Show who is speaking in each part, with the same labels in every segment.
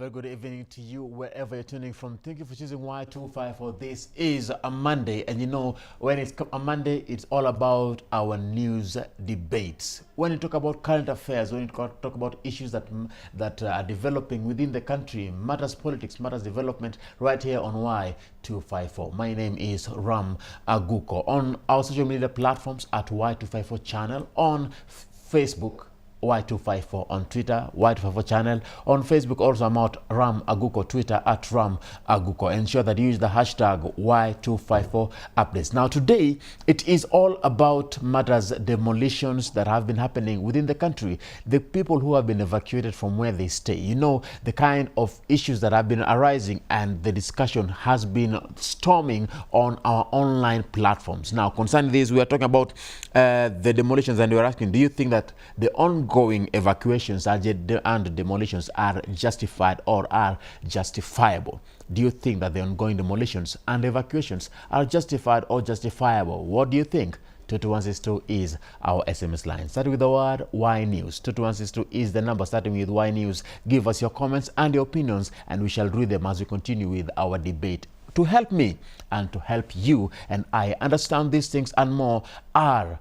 Speaker 1: very good evening to you wherever you're tuning from. Thank you for choosing Y254. This is a Monday, and you know, when it's a Monday, it's all about our news debates. When you talk about current affairs, when you talk about issues that are developing within the country, matters politics, matters development, right here on Y254. My name is Ram Aguko. On our social media platforms at Y254 channel, on Facebook, Y254, on Twitter, Y254 channel. On Facebook also, I'm at Ram Aguko, Twitter at Ram Aguko. Ensure that you use the hashtag Y254 updates. Now today, it is all about matters demolitions that have been happening within the country. The people who have been evacuated from where they stay. You know, the kind of issues that have been arising, and the discussion has been storming on our online platforms. Now, concerning this, we are talking about the demolitions, and we are asking, do you think that the ongoing evacuations and demolitions are justified or are justifiable? Do you think that the ongoing demolitions and evacuations are justified or justifiable? What do you think? 22162 is our SMS line. Starting with the word Y News. 22162 is the number starting with Y News. Give us your comments and your opinions, and we shall read them as we continue with our debate. To help me and to help you and I understand these things and more are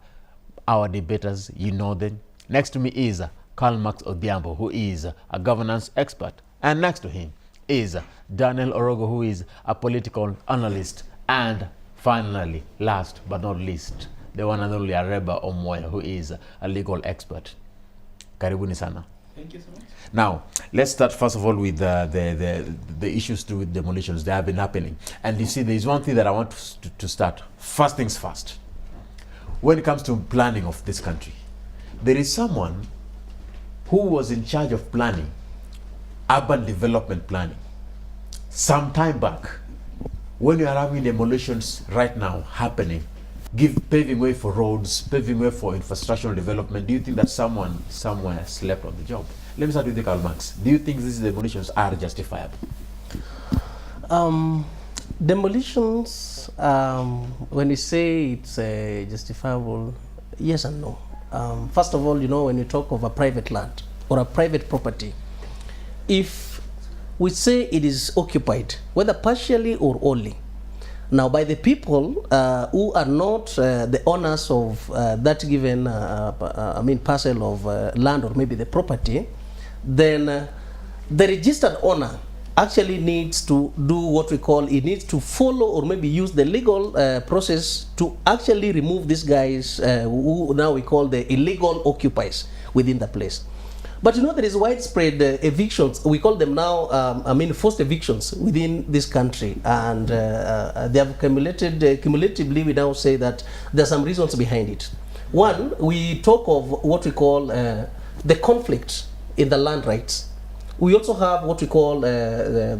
Speaker 1: our debaters. You know them. Next to me is Karlmax Odhiambo, who is a governance expert. And next to him is Daniel Orogo, who is a political analyst. And finally, last but not least, the one and only Areba Omwoyo, who is a legal expert. Karibuni sana.
Speaker 2: Thank you so much.
Speaker 1: Now, let's start first of all with the issues to do with demolitions. They have been happening. And you see, there is one thing that I want to start. First things first. When it comes to planning of this country, there is someone who was in charge of planning, urban development planning, some time back. When you are having demolitions right now happening, paving way for roads, paving way for infrastructural development, do you think that someone somewhere slept on the job? Let me start with the Karlmax. Do you think these demolitions are justifiable?
Speaker 2: Demolitions, when you say it's justifiable, yes and no. First of all, you know, when you talk of a private land or a private property, if we say it is occupied, whether partially or wholly, now by the people who are not the owners of that given, parcel of land or maybe the property, then the registered owner actually needs to do what we call, it needs to follow or maybe use the legal process to actually remove these guys who now we call the illegal occupiers within the place. But you know, there is widespread evictions. We call them now, forced evictions within this country. And they have cumulatively, we now say that there are some reasons behind it. One, we talk of what we call the conflict in the land rights. We also have what we call, the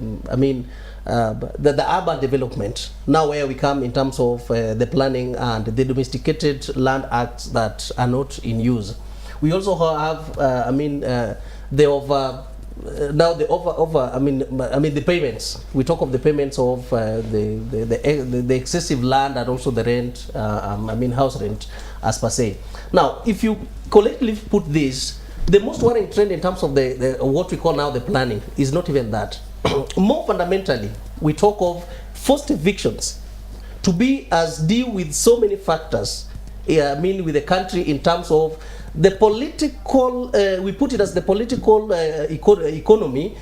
Speaker 2: urban development. Now where we come in terms of the planning and the domesticated land acts that are not in use. We also have, the payments. We talk of the payments of the excessive land and also the rent, house rent as per se. Now, if you collectively put this, the most worrying trend in terms of the what we call now the planning is not even that. More fundamentally, we talk of forced evictions to be as deal with so many factors, with the country in terms of the political, we put it as the political economy.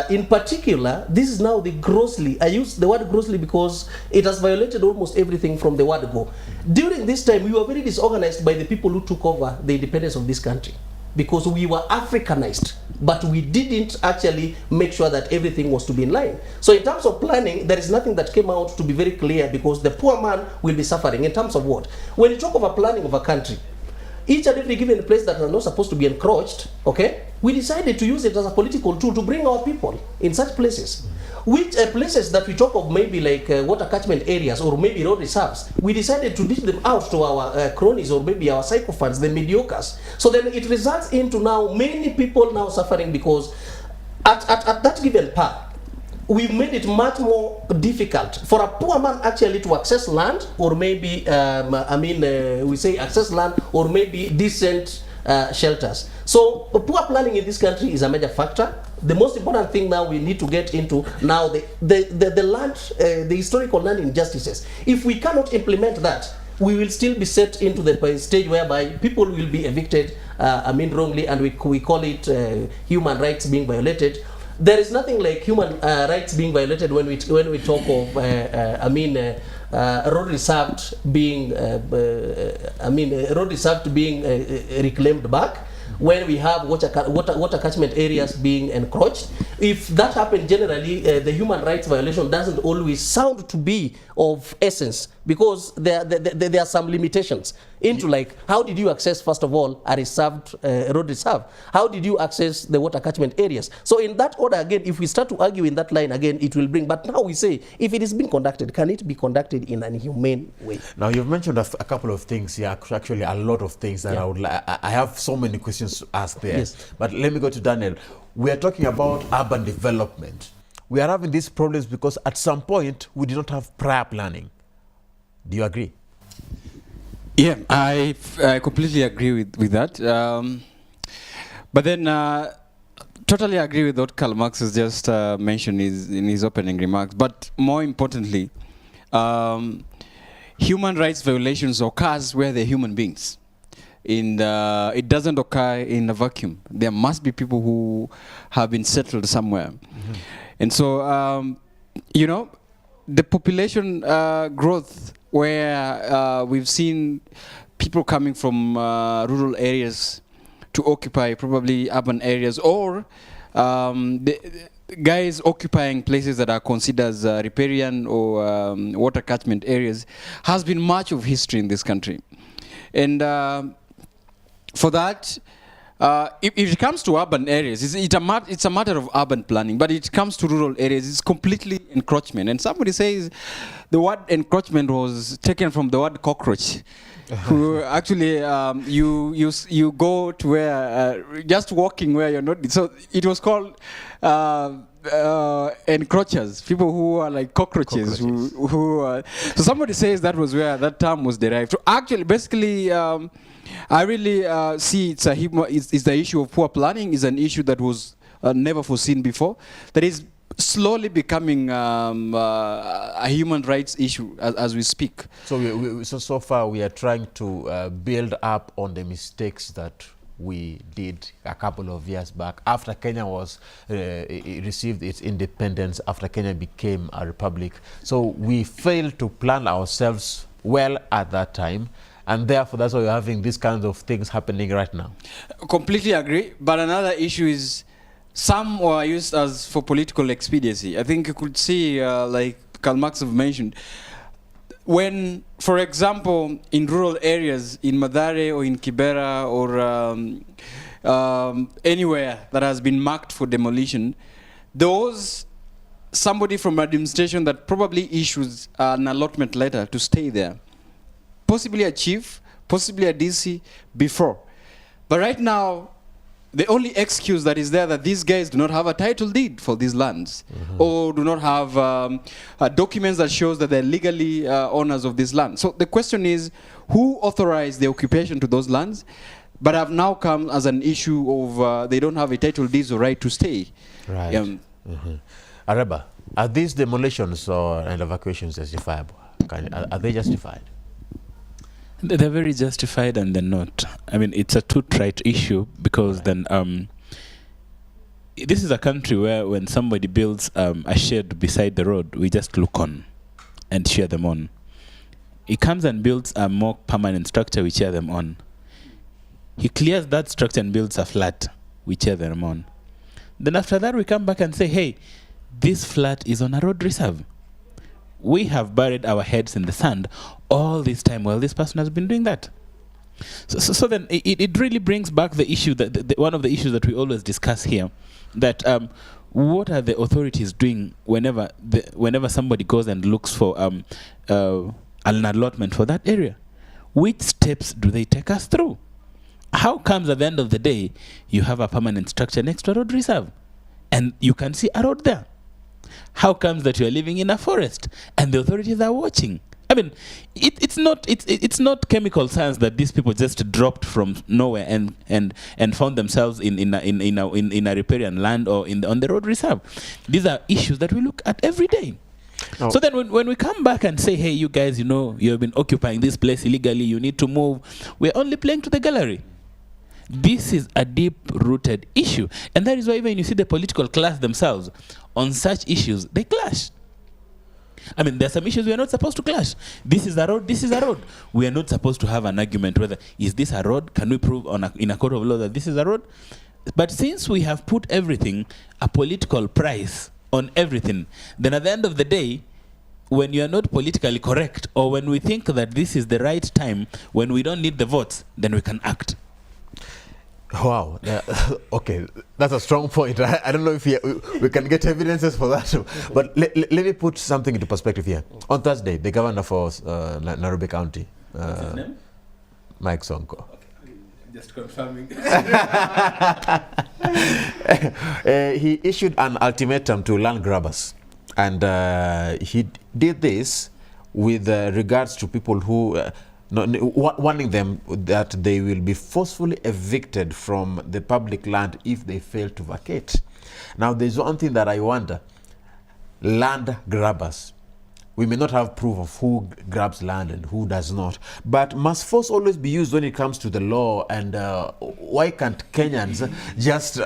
Speaker 2: In particular, this is now the grossly, I use the word grossly because it has violated almost everything from the word go. During this time, we were very disorganized by the people who took over the independence of this country, because we were Africanized, but we didn't actually make sure that everything was to be in line. So in terms of planning, there is nothing that came out to be very clear, because the poor man will be suffering in terms of what? When you talk of a planning of a country, each and every given place that are not supposed to be encroached, okay, we decided to use it as a political tool to bring our people in such places. Which places that we talk of maybe like water catchment areas or maybe road reserves, we decided to dish them out to our cronies or maybe our sycophants, the mediocres. So then it results into now many people now suffering, because at that given part, we've made it much more difficult for a poor man actually to access land, or maybe we say access land or maybe decent shelters. So poor planning in this country is a major factor. The most important thing now we need to get into now the land, the historical land injustices. If we cannot implement that, we will still be set into the stage whereby people will be evicted, wrongly, and we call it human rights being violated. There is nothing like human rights being violated when we talk of road reserved being reclaimed back, when we have water catchment areas being encroached. If that happens, generally the human rights violation doesn't always sound to be of essence, because there are some limitations into, like, how did you access, first of all, a reserved road reserve? How did you access the water catchment areas? So in that order, again, if we start to argue in that line, again, it will bring. But now we say, if it is being conducted, can it be conducted in an humane way?
Speaker 1: Now, you've mentioned a couple of things here, actually a lot of things that I have so many questions to ask there.
Speaker 2: Yes.
Speaker 1: But let me go to Daniel. We are talking about urban development. We are having these problems because at some point we did not have prior planning. Do you agree?
Speaker 3: Yeah, I completely agree with that. But then totally agree with what Karlmax has just mentioned in his opening remarks. But more importantly, human rights violations occurs where they're human beings. It doesn't occur in a vacuum. There must be people who have been settled somewhere. Mm-hmm. And so, the population growth, where we've seen people coming from rural areas to occupy probably urban areas, or the guys occupying places that are considered as riparian or water catchment areas, has been much of history in this country. And for that, if it comes to urban areas, it's a matter of urban planning. But it comes to rural areas, it's completely encroachment. And somebody says the word encroachment was taken from the word cockroach. Who actually, you go to where, just walking where you're not. So it was called encroachers, people who are like cockroaches. So somebody says that was where that term was derived. So actually, basically, I really see it's the issue of poor planning is an issue that was never foreseen before. That is slowly becoming a human rights issue as we speak.
Speaker 1: So so far we are trying to build up on the mistakes that we did a couple of years back after Kenya was received its independence, after Kenya became a republic. So we failed to plan ourselves well at that time. And therefore, that's why we're having these kinds of things happening right now. Completely agree.
Speaker 3: But another issue is some were used as for political expediency. I think you could see, like Karlmax have mentioned, when, for example, in rural areas, in Mathare or in Kibra or anywhere that has been marked for demolition, somebody from administration that probably issues an allotment letter to stay there, possibly a chief, possibly a DC before. But right now, the only excuse that is there that these guys do not have a title deed for these lands, or do not have documents that shows that they're legally owners of this land. So the question is, who authorized the occupation to those lands, but have now come as an issue of they don't have a title deed or right to stay.
Speaker 1: Right. Areba, are these demolitions and evacuations justifiable? Are they justified?
Speaker 4: They're very justified and they're not. I mean, it's a two-right issue because then this is a country where when somebody builds a shed beside the road, we just look on and cheer them on. He comes and builds a more permanent structure, we cheer them on. He clears that structure and builds a flat, we cheer them on. Then after that, we come back and say, hey, this flat is on a road reserve. We have buried our heads in the sand all this time while this person has been doing that. So then it really brings back the issue, that one of the issues that we always discuss here, that what are the authorities doing whenever somebody goes and looks for an allotment for that area? Which steps do they take us through? How comes at the end of the day you have a permanent structure next to a road reserve and you can see a road there? How comes that you are living in a forest and the authorities are watching I mean, it's not chemical science that these people just dropped from nowhere and found themselves in a riparian land or on the road reserve. These are issues that we look at every day.
Speaker 1: Oh.
Speaker 4: So then when we come back and say, hey, you guys, you know, you have been occupying this place illegally, you need to move, we're only playing to the gallery. This is a deep-rooted issue. And that is why even you see the political class themselves, on such issues, they clash. I mean, there are some issues we are not supposed to clash. This is a road, this is a road. We are not supposed to have an argument whether, is this a road? Can we prove in a court of law that this is a road? But since we have put everything, a political price on everything, then at the end of the day, when you are not politically correct, or when we think that this is the right time, when we don't need the votes, then we can act.
Speaker 1: Wow. Okay, that's a strong point. I don't know if we can get evidences for that. But let me put something into perspective here. On Thursday, the governor for Nairobi County,
Speaker 4: What's his name?
Speaker 1: Mike Sonko.
Speaker 4: Okay. Just confirming.
Speaker 1: He issued an ultimatum to land grabbers. And he did this with regards to people who... warning them that they will be forcefully evicted from the public land if they fail to vacate. Now, there's one thing that I wonder. Land grabbers. We may not have proof of who grabs land and who does not, but must force always be used when it comes to the law? And why can't Kenyans just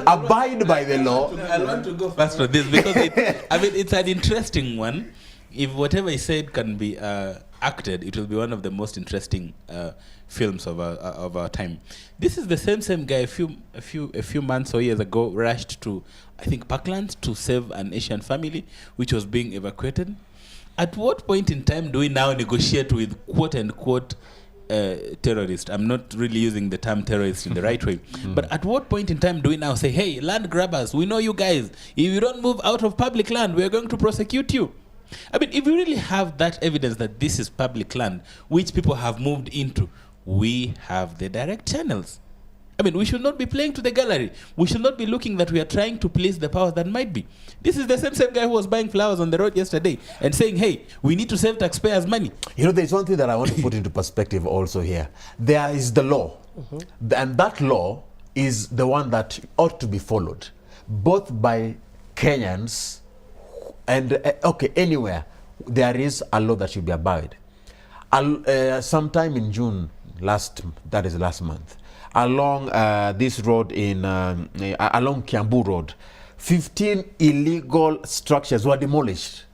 Speaker 1: abide by the law?
Speaker 4: I want to go first for this because it's an interesting one. If whatever he said can be acted, it will be one of the most interesting films of our time. This is the same guy a few months or years ago rushed to, I think, Parkland to save an Asian family which was being evacuated. At what point in time do we now negotiate with quote unquote terrorist? I'm not really using the term terrorist in the right way, but at what point in time do we now say, hey, land grabbers, we know you guys, if you don't move out of public land, we're going to prosecute you? I mean, if we really have that evidence that this is public land, which people have moved into, we have the direct channels. I mean, we should not be playing to the gallery. We should not be looking that we are trying to please the powers that might be. This is the same guy who was buying flowers on the road yesterday and saying, hey, we need to save taxpayers' money.
Speaker 1: You know, there's one thing that I want to put into perspective also here. There is the law, and that law is the one that ought to be followed, both by Kenyans and, anywhere there is a law that should be abided. Sometime in June, last month, along this road along Kiambu Road, 15 illegal structures were demolished.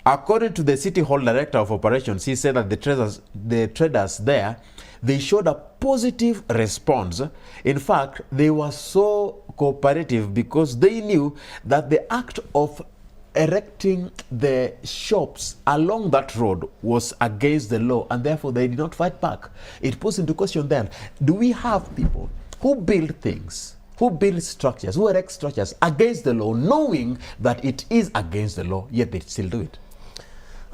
Speaker 1: According to the City Hall Director of Operations, he said that the traders there, they showed a positive response. In fact, they were so cooperative because they knew that the act of erecting the shops along that road was against the law, and therefore they did not fight back. It puts into question then, do we have people who build things, who build structures, who erect structures against the law, knowing that it is against the law, yet they still do it?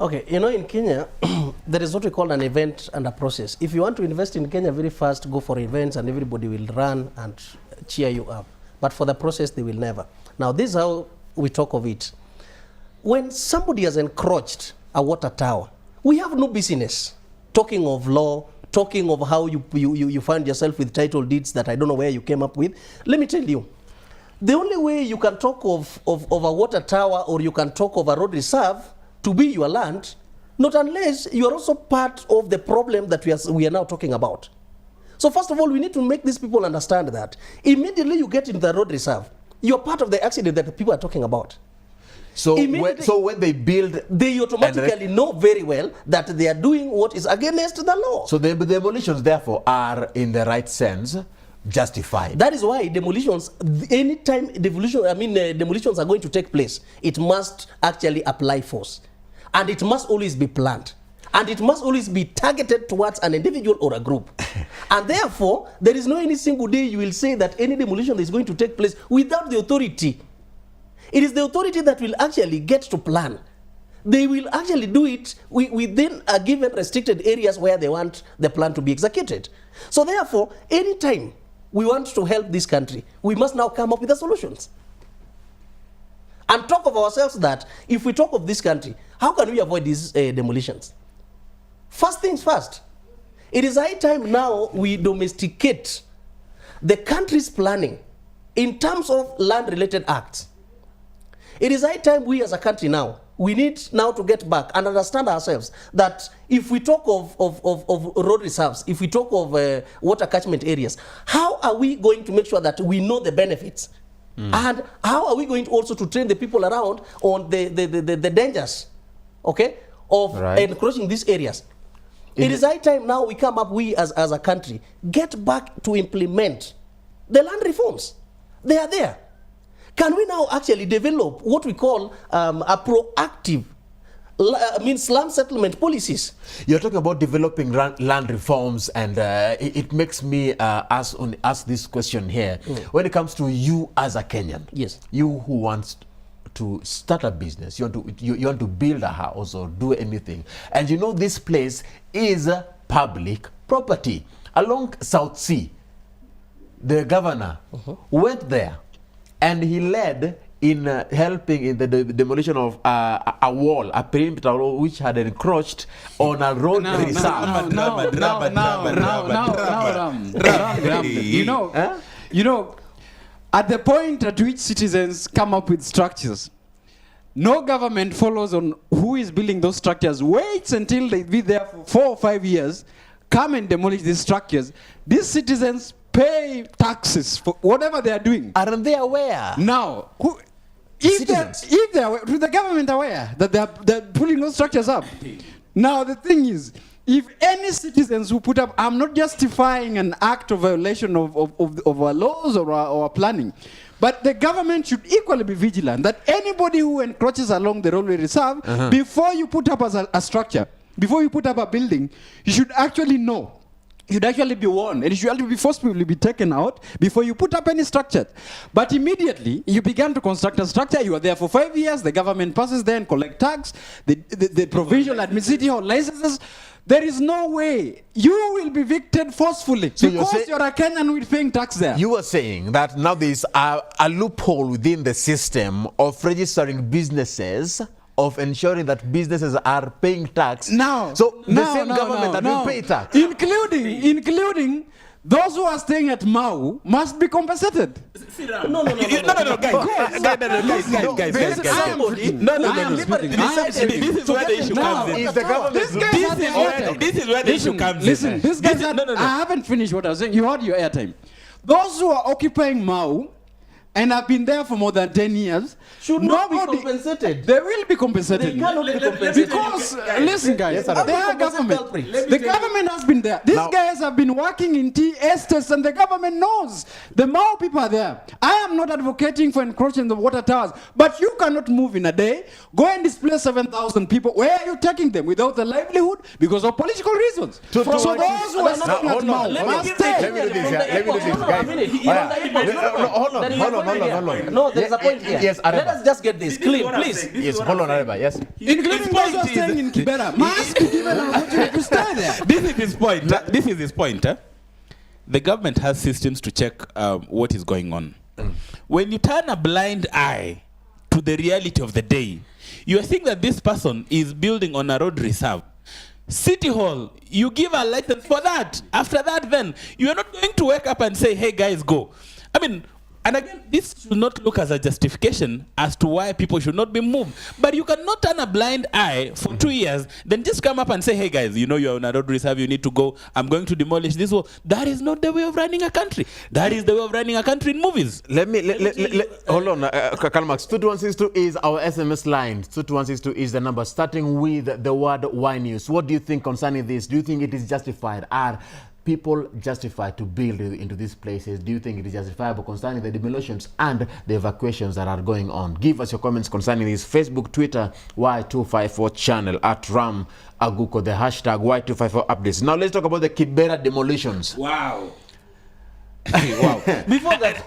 Speaker 2: Okay, you know, in Kenya, there is what we call an event and a process. If you want to invest in Kenya very fast, go for events and everybody will run and cheer you up. But for the process, they will never. Now, this is how we talk of it. When somebody has encroached a water tower, we have no business talking of law, talking of how you find yourself with title deeds that I don't know where you came up with. Let me tell you, the only way you can talk of a water tower or you can talk of a road reserve to be your land, not unless you are also part of the problem that we are now talking about. So first of all, we need to make these people understand that immediately you get into the road reserve, you are part of the accident that the people are talking about.
Speaker 1: So when they build,
Speaker 2: they automatically know very well that they are doing what is against the law.
Speaker 1: So the demolitions, therefore, are in the right sense justified.
Speaker 2: That is why demolitions, anytime demolitions are going to take place, it must actually apply force, and it must always be planned, and it must always be targeted towards an individual or a group. And therefore, there is no any single day you will say that any demolition is going to take place without the authority. It is the authority that will actually get to plan. They will actually do it within a given restricted areas where they want the plan to be executed. So therefore, anytime we want to help this country, we must now come up with the solutions. And talk of ourselves that if we talk of this country, how can we avoid these demolitions? First things first, it is high time now we domesticate the country's planning in terms of land-related acts. It is high time we as a country now, we need now to get back and understand ourselves that if we talk of road reserves, if we talk of water catchment areas, how are we going to make sure that we know the benefits? And how are we going to also to train the people around on the dangers, okay, of encroaching these areas? It is high time now we come up, we as a country, get back to implement the land reforms. They are there. Can we now actually develop what we call a proactive slum settlement policies?
Speaker 1: You're talking about developing land reforms, and it makes me ask this question here. When it comes to you as a Kenyan,
Speaker 2: yes,
Speaker 1: you who wants to start a business, you want to build a house or do anything, and you know this place is public property along South Sea. The governor went there, and he led in helping in the demolition of a wall, a perimeter wall, which had encroached on a road reserve.
Speaker 3: You know, at the point at which citizens come up with structures, no government follows on who is building those structures, waits until they be there for 4 or 5 years, come and demolish these structures. These citizens pay taxes for whatever they are doing.
Speaker 1: Aren't they aware?
Speaker 3: Now, if they are, is the government aware that they're pulling those structures up? Now, the thing is, if any citizens who put up, I'm not justifying an act of violation of our laws or our planning, but the government should equally be vigilant that anybody who encroaches along the roadway reserve, before you put up a structure, before you put up a building, you should actually know. You'd actually be warned, and it should actually be forcibly be taken out before you put up any structure. But immediately, you began to construct a structure, you are there for 5 years, the government passes there and collect tax, the provincial administrative or licenses. There is no way you will be evicted forcefully, so because you're a Kenyan with paying tax there.
Speaker 1: You are saying that now there's a loophole within the system of registering businesses, of ensuring that businesses are paying tax.
Speaker 3: Now,
Speaker 1: so the same government that will pay tax.
Speaker 3: Including those who are staying at Mau must be compensated.
Speaker 2: No, guys.
Speaker 4: This is where the issue comes in.
Speaker 1: Is the government?
Speaker 4: This is where the issue comes in.
Speaker 3: Listen, this guy said, I haven't finished what I was saying. You had your airtime. Those who are occupying Mau and have been there for more than 10 years
Speaker 2: should not be compensated.
Speaker 3: They will be compensated.
Speaker 2: They cannot be compensated.
Speaker 3: Because, listen guys, they are government. The government has been there. These guys have been working in tea estates and the government knows. The Mau people are there. I am not advocating for encroaching the water towers, but you cannot move in a day, go and displace 7,000 people. Where are you taking them? Without a livelihood? Because of political reasons. So those who are staying at Mau must stay.
Speaker 1: Let me do this, guys. Hold on.
Speaker 2: No, there's a point here.
Speaker 1: Yes, Areba.
Speaker 2: Let us just get this clean, please.
Speaker 1: Yes, hold on, Areba. Yes.
Speaker 3: Including those who are staying in Kibra must be given an opportunity to stay there.
Speaker 4: This is his point. The government has systems to check what is going on. When you turn a blind eye to the reality of the day, you think that this person is building on a road reserve. City Hall, you give a license for that. After that, then, you are not going to wake up and say, hey guys, go. I mean, and again, this should not look as a justification as to why people should not be moved. But you cannot turn a blind eye for 2 years, then just come up and say, hey guys, you know you're on a road reserve, you need to go, I'm going to demolish this wall. That is not the way of running a country. That is the way of running a country in movies.
Speaker 1: Hold on, Karlmax. 2162 is our SMS line. 2162 is the number, starting with the word Y News. What do you think concerning this? Do you think it is justified? Are people justified to build into these places? Do you think it is justifiable concerning the demolitions and the evacuations that are going on? Give us your comments concerning this. Facebook, Twitter, Y254 channel, at Ram Aguko, the hashtag Y254 updates. Now let's talk about the Kibra demolitions.
Speaker 4: Wow.
Speaker 2: Wow. Before that,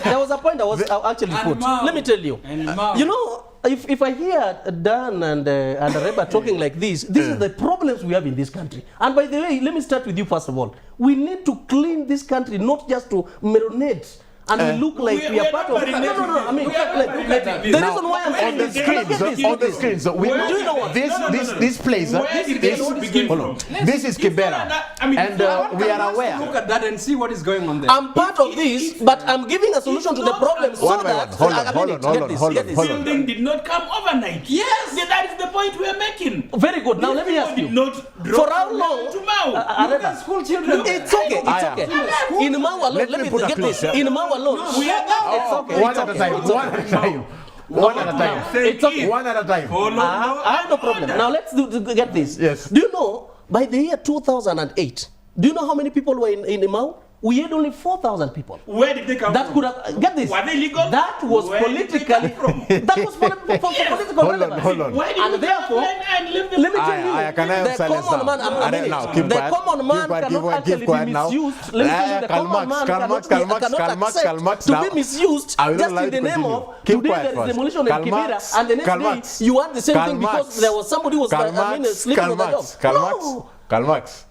Speaker 2: there was a point I was actually put. Let me tell you. You know, if I hear Dan and Areba talking like this is the problems we have in this country. And by the way, let me start with you first of all. We need to clean this country, not just to marinate and we look like we are part of. No. I mean, the reason why I'm saying this
Speaker 1: on the screens. Do you know what? This place. This is Kibra, and we are aware.
Speaker 5: Look at that and see what is going on there.
Speaker 2: I'm part of this, but I'm giving a solution to the problem so that.
Speaker 1: Hold on.
Speaker 5: Building did not come overnight.
Speaker 2: Yes,
Speaker 5: that is the point we are making.
Speaker 2: Very good. Now let me ask you. For how long?
Speaker 5: School children.
Speaker 2: It's okay. In Mau alone, let me get this. In Mau alone,
Speaker 5: we are
Speaker 2: it's okay.
Speaker 1: One at a time. It's okay. One at a time.
Speaker 2: I have no problem. Now let's get this.
Speaker 1: Yes.
Speaker 2: Do you know, by the year 2008, do you know how many people were in Mau? We had only 4,000 people.
Speaker 5: Where did they come
Speaker 2: that
Speaker 5: from?
Speaker 2: Could have, get this.
Speaker 5: Were they legal?
Speaker 2: That was politically. That was for political relevance.
Speaker 1: Hold on.
Speaker 5: Why did
Speaker 2: And therefore, let me tell you, the common man, the common man cannot actually be misused. Let me tell you, the common man cannot accept to be misused just in the name of today there is demolition in Kibra, and the next day you want the same thing because there was somebody who was sleeping on the job.
Speaker 1: Karlmax.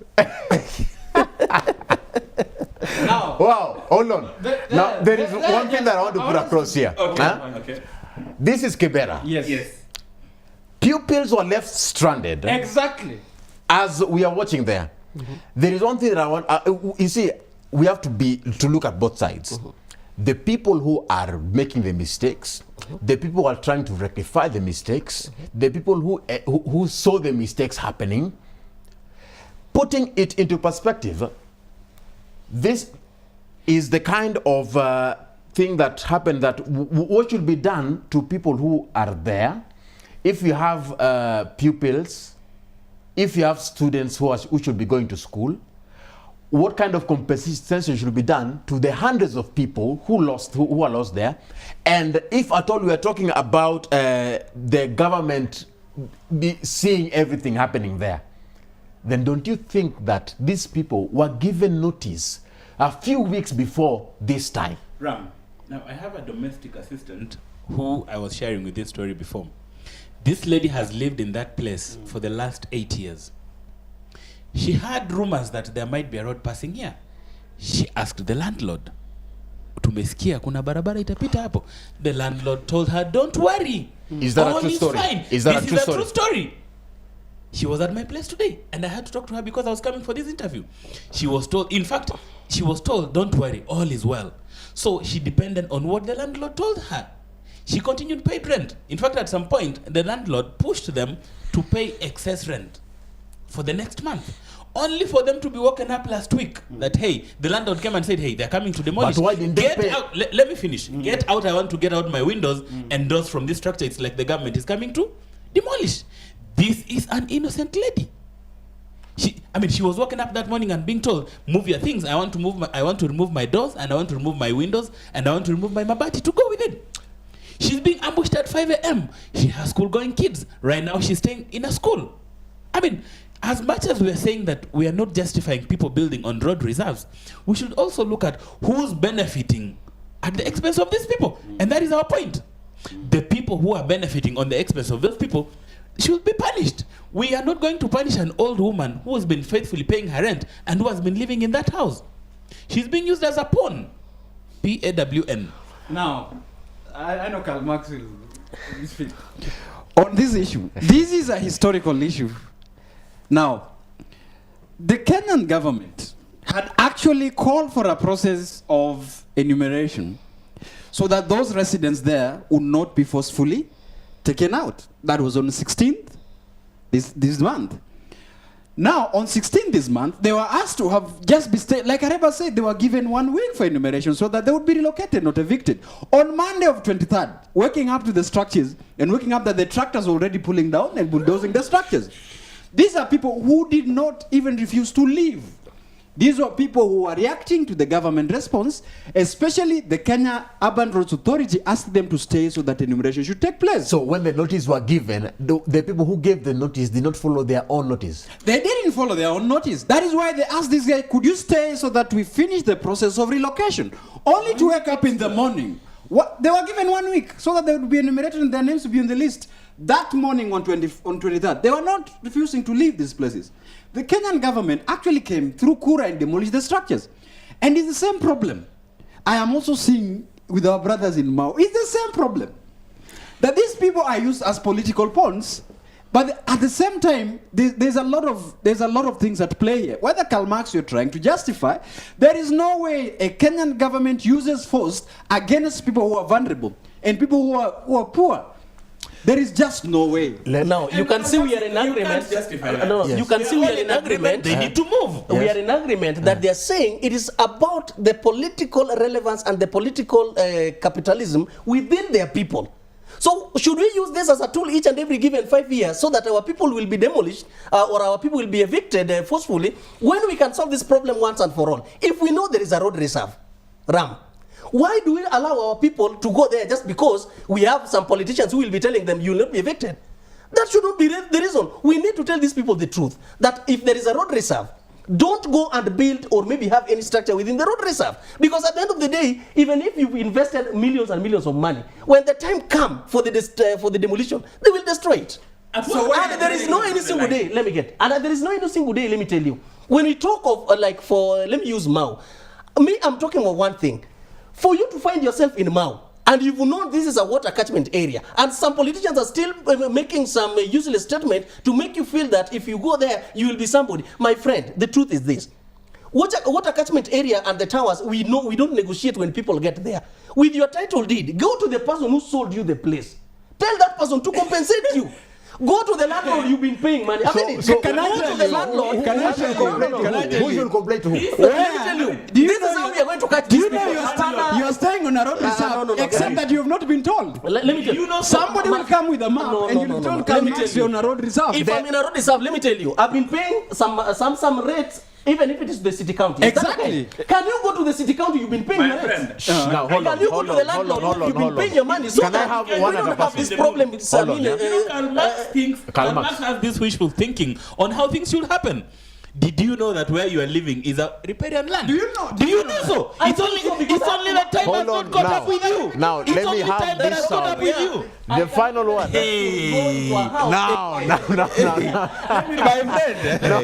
Speaker 5: Now,
Speaker 1: wow, hold on. Now, there is one thing that I want to put across here.
Speaker 5: Okay.
Speaker 1: This is Kibra.
Speaker 5: Yes.
Speaker 1: Pupils were left stranded.
Speaker 5: Exactly.
Speaker 1: As we are watching there. There is one thing that I want. You see, we have to look at both sides. The people who are making the mistakes, the people who are trying to rectify the mistakes, the people who saw the mistakes happening, putting it into perspective. This is the kind of thing that happened that what should be done to people who are there. If you have pupils, if you have students who should be going to school, what kind of compensation should be done to the hundreds of people who are lost there? And if at all we are talking about the government seeing everything happening there, then don't you think that these people were given notice a few weeks before this time?
Speaker 4: Ram, now I have a domestic assistant who I was sharing with this story before. This lady has lived in that place for the last 8 years. She heard rumors that there might be a road passing here. She asked the landlord, tumesikia kuna barabara itapita hapo. The landlord told her, don't worry.
Speaker 1: Is that a true story?
Speaker 4: Fine.
Speaker 1: Is that
Speaker 4: this
Speaker 1: a
Speaker 4: is
Speaker 1: true
Speaker 4: a true story. She was at my place today, and I had to talk to her because I was coming for this interview. She was told, in fact, she was told, don't worry, all is well. So she depended on what the landlord told her. She continued to pay rent. In fact, at some point, the landlord pushed them to pay excess rent for the next month, only for them to be woken up last week that, hey, the landlord came and said, hey, they're coming to demolish.
Speaker 1: But why didn't they pay?
Speaker 4: Out. Let me finish. Get out. I want to get out my windows and doors from this structure. It's like the government is coming to demolish. This is an innocent lady. She was woken up that morning and being told, move your things. I want to remove my doors, and I want to remove my windows, and I want to remove my mabati to go with it. She's being ambushed at 5 a.m. She has school-going kids. Right now, she's staying in a school. As much as we are saying that we are not justifying people building on road reserves, we should also look at who's benefiting at the expense of these people. And that is our point. The people who are benefiting on the expense of those people should be punished. We are not going to punish an old woman who has been faithfully paying her rent and who has been living in that house. She's being used as a pawn. P-A-W-N.
Speaker 5: Now, I know Karlmax will speak.
Speaker 3: On this issue, this is a historical issue. Now, the Kenyan government had actually called for a process of enumeration so that those residents there would not be forcefully taken out. That was on the 16th this month. Now, on 16th this month, they were asked to have just be stayed. Like Areba said, they were given 1 week for enumeration so that they would be relocated, not evicted. On Monday of 23rd, waking up to the structures and waking up that the tractors were already pulling down and bulldozing the structures. These are people who did not even refuse to leave. These were people who were reacting to the government response, especially the Kenya Urban Roads Authority asked them to stay so that enumeration should take place.
Speaker 1: So when the notice were given, the people who gave the notice did not follow their own notice?
Speaker 3: They didn't follow their own notice. That is why they asked this guy, could you stay so that we finish the process of relocation? Only to wake up in the morning. They were given 1 week so that they would be enumerated and their names would be on the list. That morning on 23rd, they were not refusing to leave these places. The Kenyan government actually came through Kura and demolished the structures. And it's the same problem.
Speaker 5: I am also seeing with our brothers in Mao, it's the same problem. That these people are used as political pawns, but at the same time, there's a lot of things at play here. Whether Karlmax you're trying to justify, there is no way a Kenyan government uses force against people who are vulnerable and people who are poor. There is just no way.
Speaker 2: Now you can see we are in agreement. You can see we are in agreement.
Speaker 6: They need to move.
Speaker 2: We are in agreement that they are saying it is about the political relevance and the political capitalism within their people. So should we use this as a tool each and every given 5 years so that our people will be demolished or our people will be evicted forcefully when we can solve this problem once and for all? If we know there is a road reserve, Ram, why do we allow our people to go there just because we have some politicians who will be telling them you will not be evicted? That should not be the reason. We need to tell these people the truth, that if there is a road reserve, don't go and build or maybe have any structure within the road reserve. Because at the end of the day, even if you've invested millions and millions of money, when the time comes for the demolition, they will destroy it. And there is no any single day, let me tell you. When we talk of let me use Mao. I'm talking about one thing. For you to find yourself in Mao, and you've known this is a water catchment area, and some politicians are still making some useless statement to make you feel that if you go there, you will be somebody. My friend, the truth is this. Water catchment area and the towers, we don't negotiate when people get there. With your title deed, go to the person who sold you the place. Tell that person to compensate you. Go to the landlord you've been paying money. Who should
Speaker 1: complain to who?
Speaker 2: Let me tell you. This is how we are going to catch these people.
Speaker 5: You are staying on a road reserve, except that you have not been told.
Speaker 2: Let me tell you.
Speaker 5: Somebody will come with a map and you will tell Karlmax you're on a road reserve.
Speaker 2: If I'm in a road reserve, let me tell you, I've been paying some rates. Even if it is the city county.
Speaker 5: Exactly.
Speaker 2: Can you go to the city county you've been paying your rent?
Speaker 1: Now, hold on.
Speaker 2: Can you go to the landlord you've been paying your money? So
Speaker 1: Can I have one other
Speaker 2: have this problem with
Speaker 6: Karlmax has this wishful thinking on how things should happen. Did you know that where you are living is a riparian land? Do you know so? It's only that time has not caught up with you.
Speaker 1: Now, let me have this sound. The final one.
Speaker 6: Hey.
Speaker 1: No.
Speaker 6: My friend.
Speaker 1: No.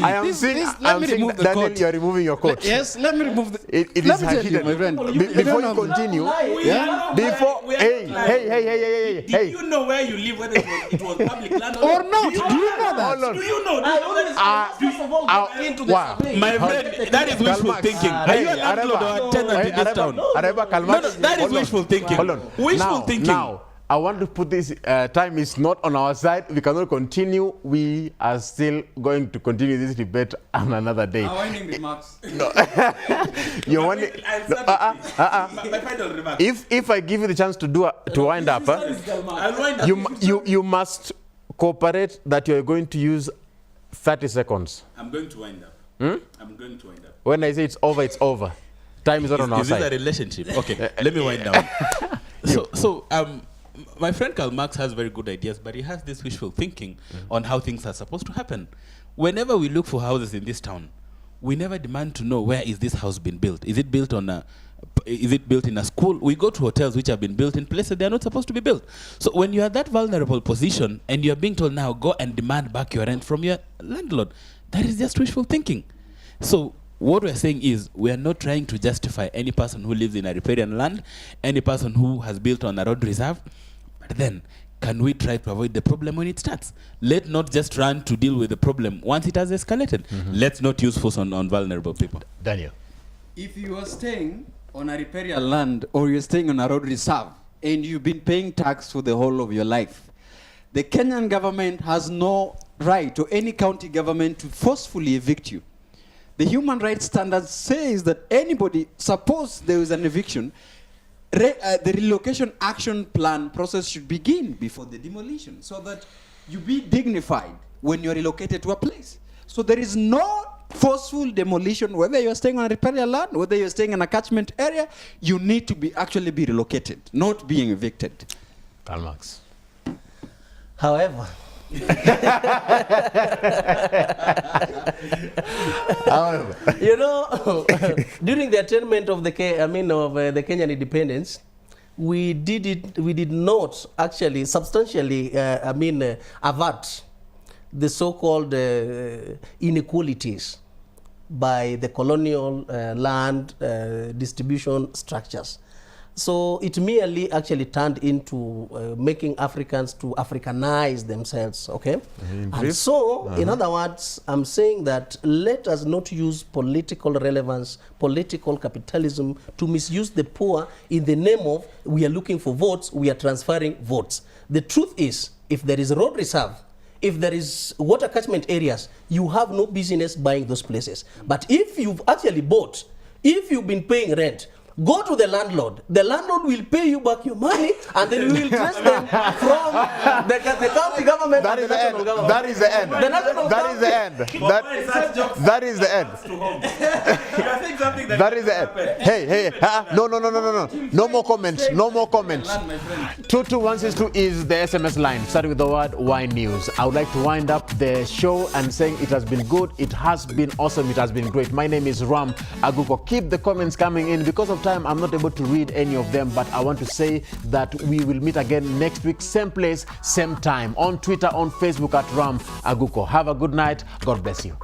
Speaker 1: I am seeing, Daniel, you are removing your coat.
Speaker 5: Yes, let me remove the...
Speaker 1: It is hidden.
Speaker 5: my friend.
Speaker 1: Before you continue, hey.
Speaker 6: Did you know where you live, whether it was public land
Speaker 5: Or not? Do you know that?
Speaker 6: Do you know? My friend, that is wishful thinking. Are you a landlord or a tenant in this town?
Speaker 1: Areba, Karlmax.
Speaker 6: No, that is wishful thinking.
Speaker 1: Hold on.
Speaker 6: Wishful thinking.
Speaker 1: Now, I want to put this, time is not on our side. We cannot continue. We are still going to continue this debate on another day.
Speaker 5: Winding remarks.
Speaker 1: No. You're winding.
Speaker 6: My final remark.
Speaker 1: If I give you the chance to wind up, you must cooperate that you're going to use 30 seconds.
Speaker 6: I'm going to wind up. I'm going to wind up.
Speaker 1: When I say it's over, it's over. Time is not on our
Speaker 6: Is this a
Speaker 1: side.
Speaker 6: relationship? Okay, let me wind down. So, my friend Karlmax has very good ideas, but he has this wishful thinking on how things are supposed to happen. Whenever we look for houses in this town, we never demand to know where is this house been built. Is it built in a school? We go to hotels which have been built in places they are not supposed to be built. So when you are that vulnerable position and you are being told now go and demand back your rent from your landlord, that is just wishful thinking. So what we're saying is we are not trying to justify any person who lives in a riparian land, any person who has built on a road reserve, but then can we try to avoid the problem when it starts? Let's not just run to deal with the problem once it has escalated. Let's not use force on vulnerable people.
Speaker 1: Daniel.
Speaker 5: If you are staying on a riparian land or you're staying on a road reserve and you've been paying tax for the whole of your life, the Kenyan government has no right or any county government to forcefully evict you. The human rights standard says that anybody, suppose there is an eviction, the relocation action plan process should begin before the demolition so that you be dignified when you're relocated to a place. So there is no forceful demolition, whether you're staying on a riparian land, whether you're staying in a catchment area, you need to be actually be relocated, not being evicted.
Speaker 1: Karlmax.
Speaker 2: However, you know, during the attainment of the Kenyan independence, we did not actually substantially avert the so-called inequalities by the colonial land distribution structures. So it merely actually turned into making Africans to Africanize themselves, okay? And so, in other words, I'm saying that let us not use political relevance, political capitalism to misuse the poor in the name of we are looking for votes, we are transferring votes. The truth is, if there is a road reserve, if there is water catchment areas, you have no business buying those places. But if you've actually bought, if you've been paying rent, go to the landlord. The landlord will pay you back your money, and then we will trace them from the county government
Speaker 1: That
Speaker 2: and
Speaker 1: is
Speaker 2: the
Speaker 1: the
Speaker 2: national
Speaker 1: end.
Speaker 2: government.
Speaker 1: That is the end.
Speaker 2: The national
Speaker 1: That is the end. That is the end. That is the end. Hey, no. No more comments. No more comments. 22162 is the SMS line, starting with the word Y News. I would like to wind up the show and saying it has been good, it has been awesome, it has been great. My name is Ram Aguko. Keep the comments coming in. Because of time, I'm not able to read any of them, but I want to say that we will meet again next week, same place, same time, on Twitter, on Facebook at Ram Aguko. Have a good night. God bless you.